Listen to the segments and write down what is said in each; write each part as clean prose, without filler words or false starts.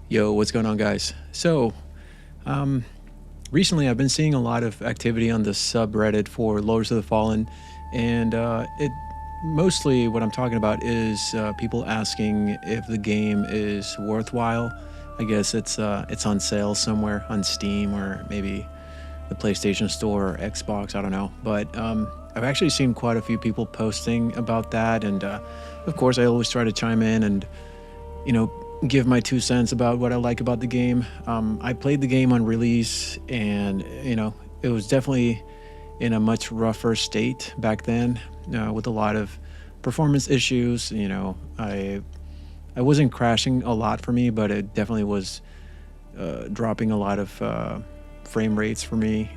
Yo, what's going on, guys? Um, recently I've been seeing a lot of activity on the subreddit for Lords of the Fallen, and it mostly what I'm talking about is people asking if the game is worthwhile. I guess it's on sale somewhere on Steam or maybe the PlayStation Store or Xbox. I don't know, but I've actually seen quite a few people posting about that, and of course I always try to chime in and you know, give my 2 cents about what I like about the game. I played the game on release, and it was definitely in a much rougher state back then, with a lot of performance issues. I wasn't crashing a lot for me, but it definitely was dropping a lot of frame rates for me.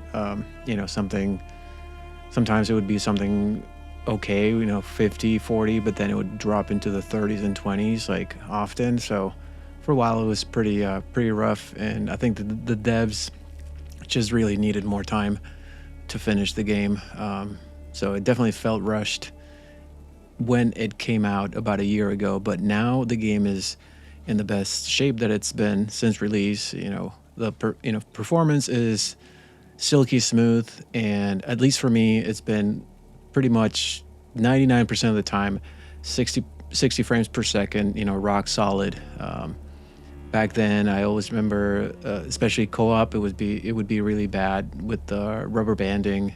Something sometimes it would be something okay, 50, 40, but then it would drop into the 30s and 20s like often. So for a while it was pretty rough, and I think the devs just really needed more time to finish the game. So it definitely felt rushed when it came out about a year ago, but now the game is in the best shape that it's been since release. Performance is silky smooth, and at least for me it's been pretty much 99% of the time 60 frames per second, rock solid. Back then I always remember, especially co-op, it would be really bad with the rubber banding.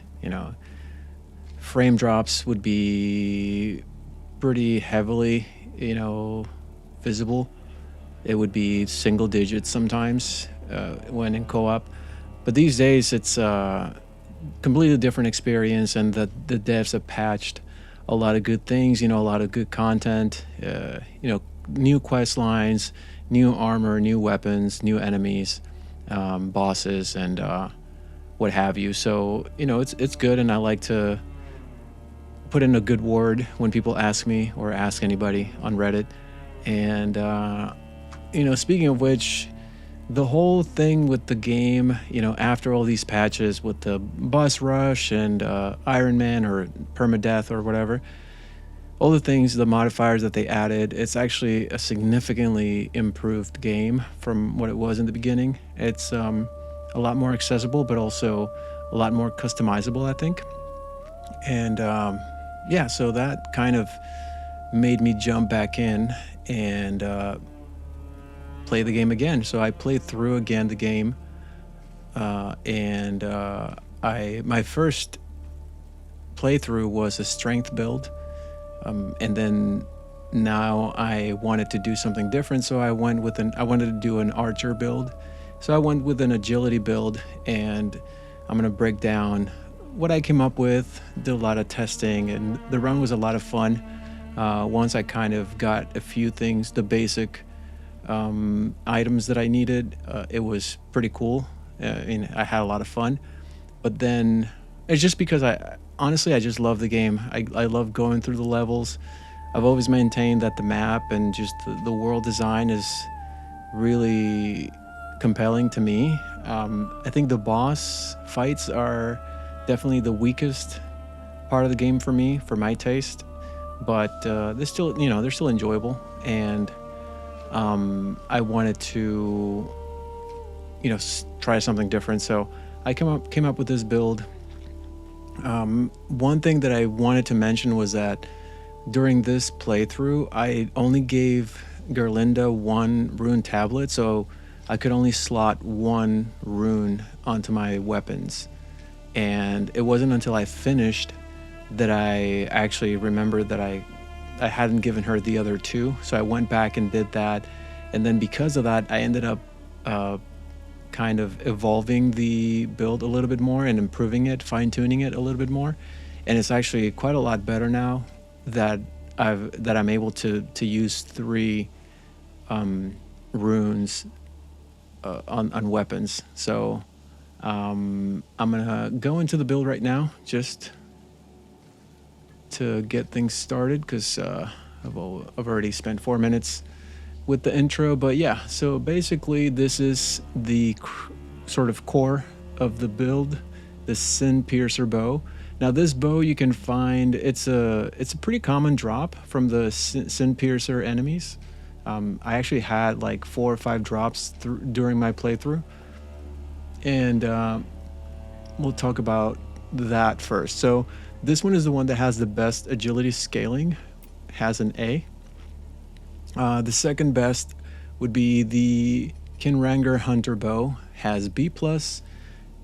Frame drops would be pretty heavily visible. It would be single digits sometimes when in co-op, but these days it's completely different experience, and the devs have patched a lot of good things, a lot of good content, new quest lines, new armor, new weapons, new enemies, bosses, and what have you. So it's good, and I like to put in a good word when people ask me or ask anybody on Reddit. And speaking of which, the whole thing with the game, after all these patches with the boss rush and Iron Man or permadeath or whatever, all the things, the modifiers that they added, it's actually a significantly improved game from what it was in the beginning. It's a lot more accessible, but also a lot more customizable, I think. And yeah, so that kind of made me jump back in and play the game again. So I played through again the game, and I my first playthrough was a strength build, and then now I wanted to do something different, so I wanted to do an archer build. So I went with an agility build, and I'm gonna break down what I came up with. Did a lot of testing, and the run was a lot of fun. Once I kind of got a few things, the basic items that I needed, it was pretty cool. I had a lot of fun, but then it's just because I just love the game. I love going through the levels. I've always maintained that the map and just the world design is really compelling to me. I think the boss fights are definitely the weakest part of the game for me, for my taste, but they're still enjoyable. And I wanted to, try something different. So I came up with this build. One thing that I wanted to mention was that during this playthrough, I only gave Gerlinda one rune tablet, so I could only slot one rune onto my weapons. And it wasn't until I finished that I actually remembered that I hadn't given her the other two. So I went back and did that. And then because of that, I ended up kind of evolving the build a little bit more and improving it, fine-tuning it a little bit more. And it's actually quite a lot better now that I'm able to use three runes on weapons. So I'm gonna go into the build right now just to get things started, because I've already spent 4 minutes with the intro. But yeah, so basically this is the sort of core of the build, the Sin Piercer bow. Now this bow you can find, it's a pretty common drop from the Sin Piercer enemies. I actually had like 4 or 5 drops during my playthrough, and we'll talk about that first. So this one is the one that has the best agility scaling, has an A. The second best would be the Kinranger Hunter Bow, has B+,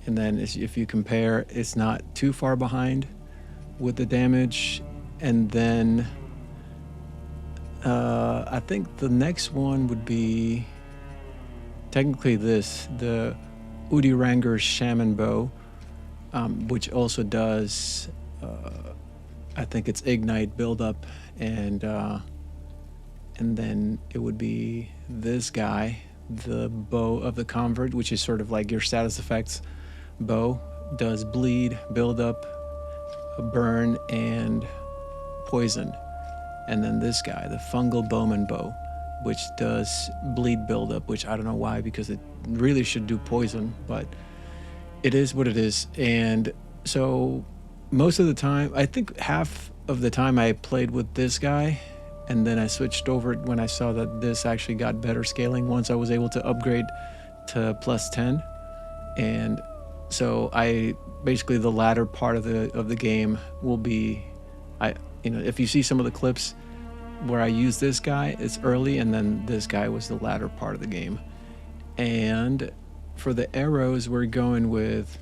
and then if you compare, it's not too far behind with the damage. And then I think the next one would be technically the Udiranger Shaman Bow, which also does, I think it's Ignite buildup, and then it would be this guy, the Bow of the Convert, which is sort of like your status effects bow, does bleed, buildup, burn, and poison. And then this guy, the Fungal Bowman Bow, which does bleed buildup, which I don't know why, because it really should do poison, but it is what it is. And so most of the time, I think half of the time I played with this guy, and then I switched over when I saw that this actually got better scaling once I was able to upgrade to +10. And so I basically, the latter part of the game will be, if you see some of the clips where I use this guy, it's early, and then this guy was the latter part of the game. And for the arrows, we're going with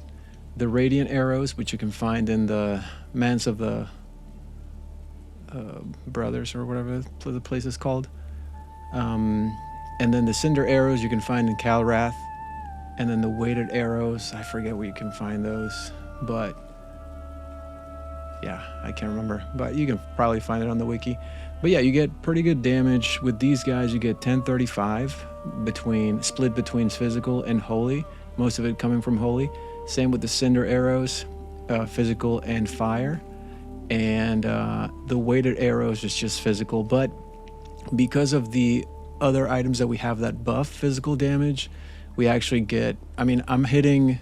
the Radiant arrows, which you can find in the Manse of the Brothers, or whatever the place is called. And then the Cinder arrows you can find in Calrath. And then the weighted arrows, I forget where you can find those, but yeah, I can't remember, but you can probably find it on the wiki. But yeah, you get pretty good damage with these guys. You get 1035 split between physical and holy, most of it coming from holy. Same with the Cinder arrows, physical and fire. And the weighted arrows is just physical, but because of the other items that we have that buff physical damage, we actually get, I'm hitting,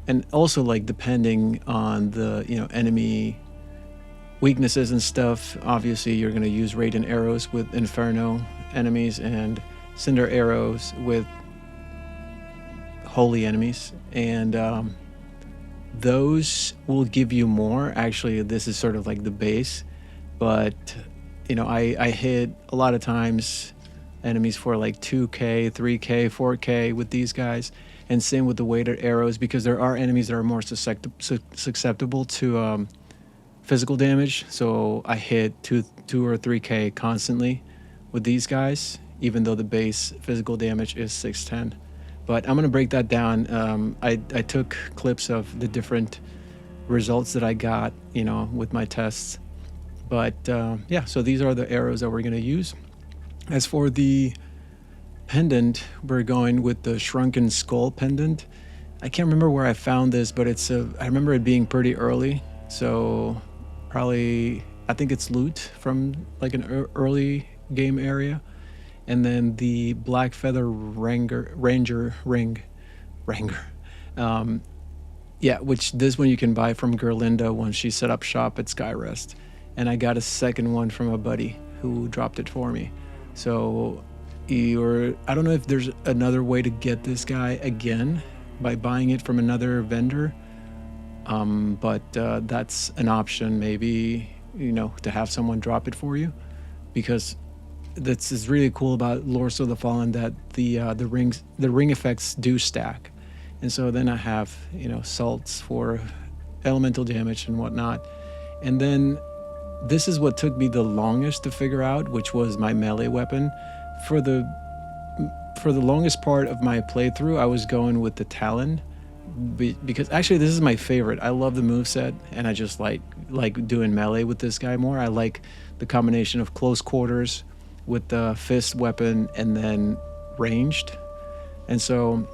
and also like depending on the enemy weaknesses and stuff, obviously you're going to use Radiant arrows with Inferno enemies and Cinder arrows with holy enemies, and those will give you more. Actually, this is sort of like the base, but I hit a lot of times enemies for like 2k, 3k, 4k with these guys, and same with the weighted arrows, because there are enemies that are more susceptible to physical damage. So I hit 2 or 3k constantly with these guys, even though the base physical damage is 610. But I'm gonna break that down. I took clips of the different results that I got, with my tests. But yeah, so these are the arrows that we're gonna use. As for the pendant, we're going with the Shrunken Skull pendant. I can't remember where I found this, but I remember it being pretty early. So probably, I think it's loot from like an early game area. And then the Black Feather Ranger ring. Yeah, which this one you can buy from Gerlinda when she set up shop at Skyrest. And I got a second one from a buddy who dropped it for me. So I don't know if there's another way to get this guy again by buying it from another vendor. But that's an option, maybe, to have someone drop it for you, because this is really cool about Lords of the Fallen, that the ring effects do stack. And so then I have, salts for elemental damage and whatnot. And then this is what took me the longest to figure out, which was my melee weapon. For the longest part of my playthrough, I was going with the Talon, because actually this is my favorite. I love the moveset, and I just like doing melee with this guy more. I like the combination of close quarters with the fist weapon and then ranged. And so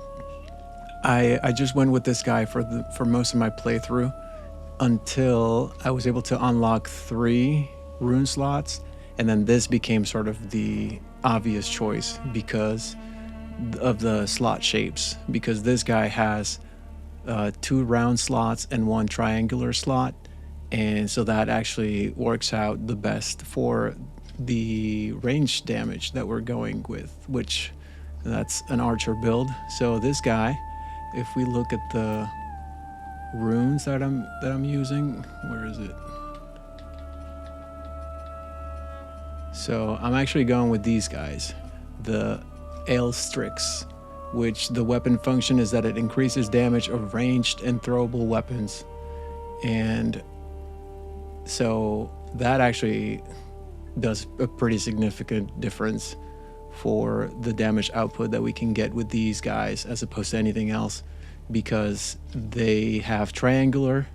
I just went with this guy for most of my playthrough, until I was able to unlock 3 rune slots, and then this became sort of the obvious choice because of the slot shapes, because this guy has 2 round slots and 1 triangular slot, and so that actually works out the best for the range damage that we're going with, which that's an archer build. So this guy, if we look at the runes that I'm using, where is it? So I'm actually going with these guys, the Aelstrix, which the weapon function is that it increases damage of ranged and throwable weapons. And so that actually does a pretty significant difference for the damage output that we can get with these guys as opposed to anything else, because they have triangular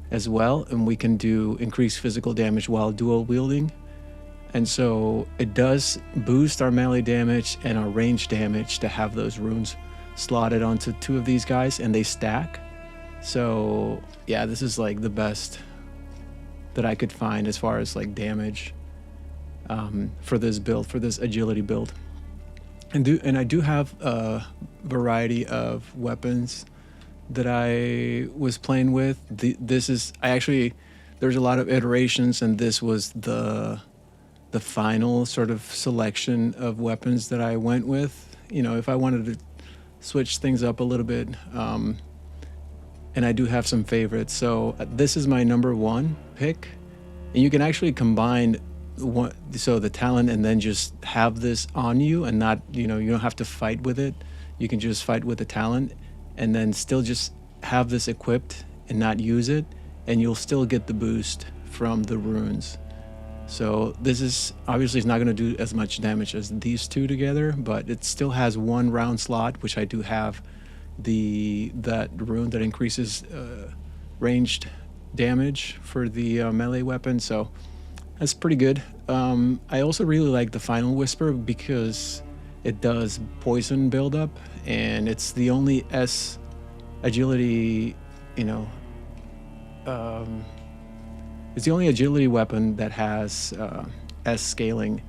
as well, and we can do increased physical damage while dual wielding. And so it does boost our melee damage and our range damage to have those runes slotted onto two of these guys, and they stack. So yeah, this is like the best that I could find as far as like damage for this build, for this agility build. And I do have a variety of weapons that I was playing with. There's a lot of iterations, and this was the final sort of selection of weapons that I went with. You know, if I wanted to switch things up a little bit, and I do have some favorites. So this is my number one pick, and you can actually combine the talent and then just have this on you, and not, you don't have to fight with it. You can just fight with the talent and then still just have this equipped and not use it, and you'll still get the boost from the runes. So this is obviously, it's not going to do as much damage as these two together, but it still has one round slot, which I do have that rune that increases ranged damage for the melee weapon. So that's pretty good. I also really like the Final Whisper because it does poison buildup, and it's the only S agility, it's the only agility weapon that has S scaling,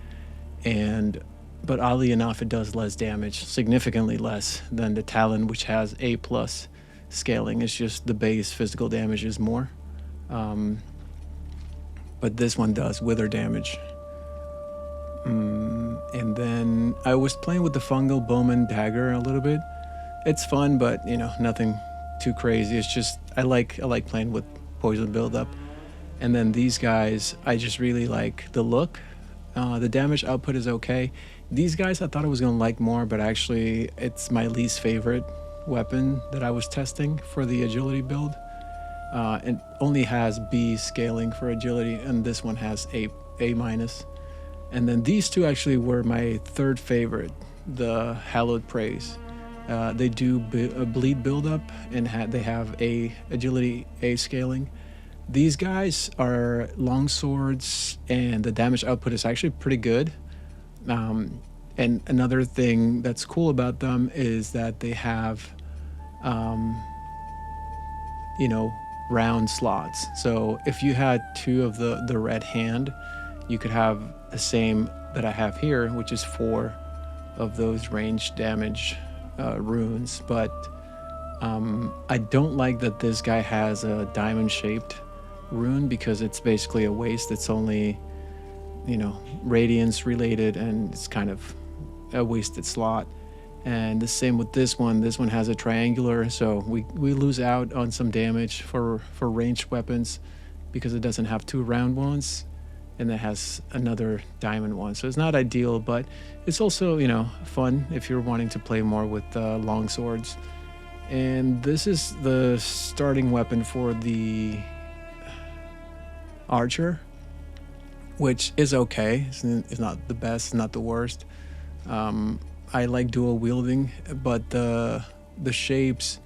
but oddly enough, it does less damage, significantly less than the Talon, which has A+ scaling. It's just the base physical damage is more. But this one does wither damage. And then I was playing with the Fungal Bowman Dagger a little bit. It's fun, but nothing too crazy. It's just I like playing with poison buildup. And then these guys, I just really like the look. The damage output is okay. These guys I thought I was going to like more, but actually it's my least favorite weapon that I was testing for the agility build. It only has B scaling for agility, and this one has A-. And then these two actually were my third favorite, the Hallowed Praise. They do bleed buildup, and they have A agility, A scaling. These guys are long swords, and the damage output is actually pretty good. And another thing that's cool about them is that they have, round slots. So if you had two of the red hand, you could have the same that I have here, which is 4 of those range damage runes. But I don't like that this guy has a diamond-shaped rune, because it's basically a waste. It's only radiance related, and it's kind of a wasted slot. And the same with this one. This one has a triangular, so we lose out on some damage for ranged weapons because it doesn't have 2 round ones, and it has another diamond one. So it's not ideal, but it's also fun if you're wanting to play more with long swords. And this is the starting weapon for the archer, which is okay. It's not the best, not the worst. I like dual wielding, but the shapes,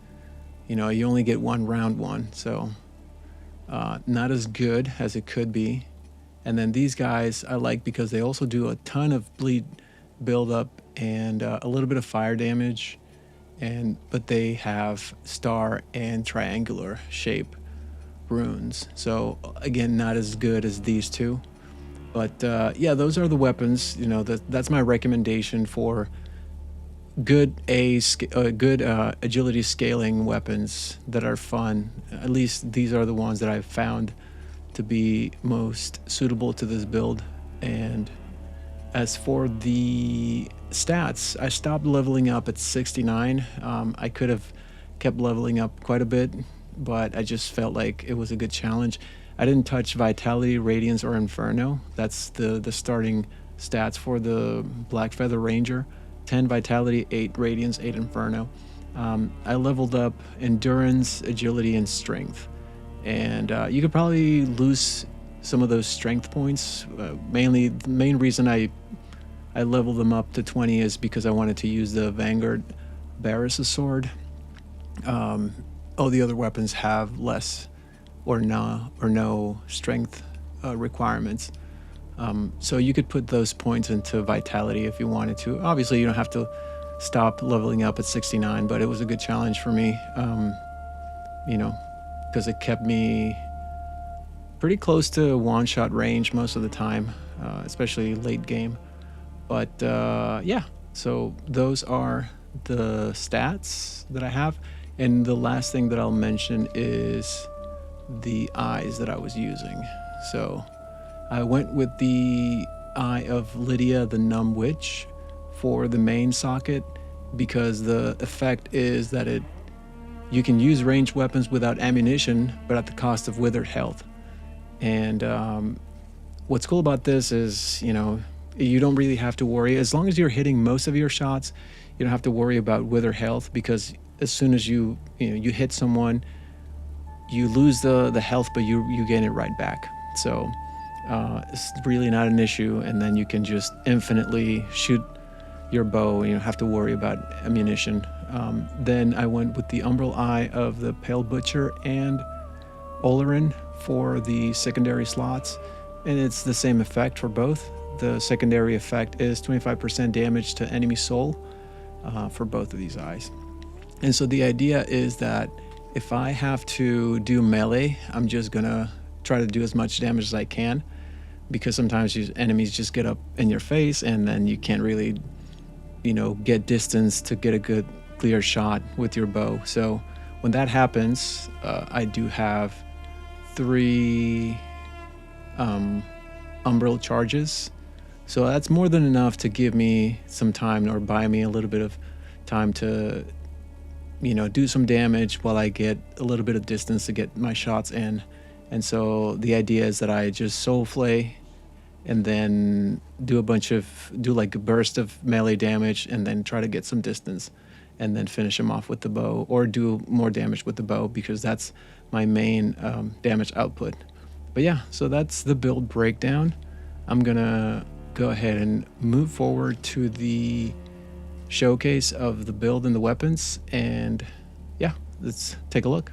you only get 1 round one, so not as good as it could be. And then these guys I like because they also do a ton of bleed buildup and a little bit of fire damage, but they have star and triangular shape runes. So again, not as good as these two. But yeah, those are the weapons. That's my recommendation for good agility scaling weapons that are fun. At least these are the ones that I've found to be most suitable to this build. And As for the stats, I stopped leveling up at 69. I could have kept leveling up quite a bit, but I just felt like it was a good challenge. I didn't touch Vitality, Radiance, or Inferno. That's the starting stats for the Black Feather Ranger. 10 Vitality, 8 Radiance, 8 Inferno. I leveled up Endurance, Agility, and Strength. And you could probably lose some of those strength points. Mainly, the main reason I leveled them up to 20 is because I wanted to use the Vanguard Barris' sword. All the other weapons have less or no strength requirements. So you could put those points into Vitality if you wanted to. Obviously, you don't have to stop leveling up at 69, but it was a good challenge for me, you know, because it kept me pretty close to one-shot range most of the time, especially late game. But yeah, so those are the stats that I have. And the last thing that I'll mention is the eyes that I was using. So I went with the Eye of Lydia, the Numb Witch, for the main socket, because the effect is that you can use ranged weapons without ammunition, but at the cost of withered health. And what's cool about this is, you know, you don't really have to worry. As long as you're hitting most of your shots, you don't have to worry about withered health, because as soon as you hit someone, you lose the health, but you gain it right back. So it's really not an issue, and then you can just infinitely shoot your bow. You don't have to worry about ammunition. Then I went with the Umbral Eye of the Pale Butcher and Olerin for the secondary slots, and it's the same effect for both. The secondary effect is 25% damage to enemy soul for both of these eyes. And so the idea is that if I have to do melee, I'm just gonna try to do as much damage as I can, because sometimes enemies just get up in your face and then you can't really, get distance to get a good clear shot with your bow. So when that happens, I do have 3 umbral charges. So that's more than enough to give me some time, or buy me a little bit of time to do some damage while I get a little bit of distance to get my shots in. And so the idea is that I just soul flay and then do like a burst of melee damage and then try to get some distance and then finish him off with the bow, or do more damage with the bow, because that's my main damage output. But yeah, so that's the build breakdown. I'm gonna go ahead and move forward to the showcase of the build and the weapons, and yeah, let's take a look.